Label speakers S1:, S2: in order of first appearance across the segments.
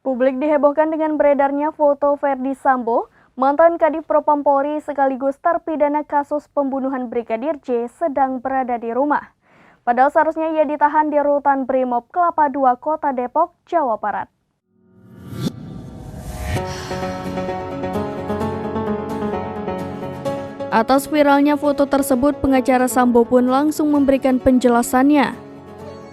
S1: Publik dihebohkan dengan beredarnya foto Verdi Sambo, mantan Kadif Propam Polri sekaligus terpidana kasus pembunuhan Brigadir J sedang berada di rumah. Padahal seharusnya ia ditahan di rutan Brimob Kelapa II Kota Depok, Jawa Barat. Atas viralnya foto tersebut, pengacara Sambo pun langsung memberikan penjelasannya.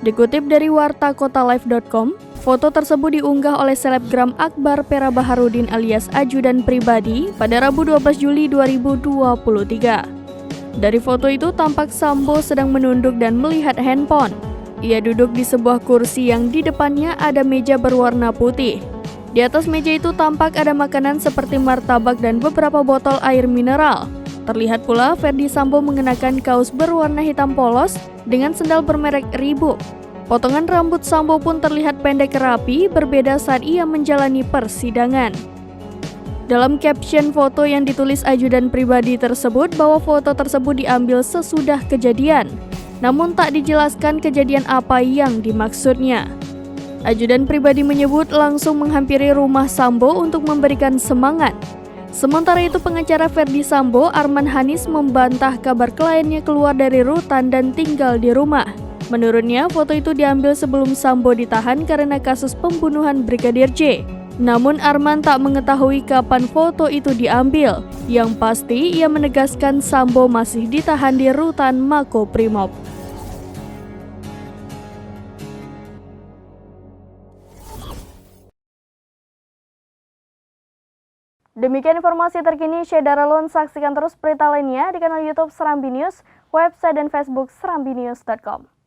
S1: Dikutip dari wartakotalive.com, foto tersebut diunggah oleh selebgram Akbar Pera Baharudin alias Ajudan Pribadi pada Rabu 12 Juli 2023. Dari foto itu tampak Sambo sedang menunduk dan melihat handphone. Ia duduk di sebuah kursi yang di depannya ada meja berwarna putih. Di atas meja itu tampak ada makanan seperti martabak dan beberapa botol air mineral. Terlihat pula Verdi Sambo mengenakan kaos berwarna hitam polos dengan sendal bermerek Reebok. Potongan rambut Sambo pun terlihat pendek rapi, berbeda saat ia menjalani persidangan. Dalam caption foto yang ditulis Ajudan Pribadi tersebut bahwa foto tersebut diambil sesudah kejadian, namun tak dijelaskan kejadian apa yang dimaksudnya. Ajudan Pribadi menyebut langsung menghampiri rumah Sambo untuk memberikan semangat. Sementara itu pengacara Verdi Sambo, Arman Hanis, membantah kabar kliennya keluar dari rutan dan tinggal di rumah. Menurutnya, foto itu diambil sebelum Sambo ditahan karena kasus pembunuhan Brigadir J. Namun Arman tak mengetahui kapan foto itu diambil. Yang pasti, ia menegaskan Sambo masih ditahan di rutan Makobrimob. Demikian informasi terkini Syedara Lun. Saksikan terus berita lainnya di kanal YouTube Serambi News, website dan Facebook serambinews.com.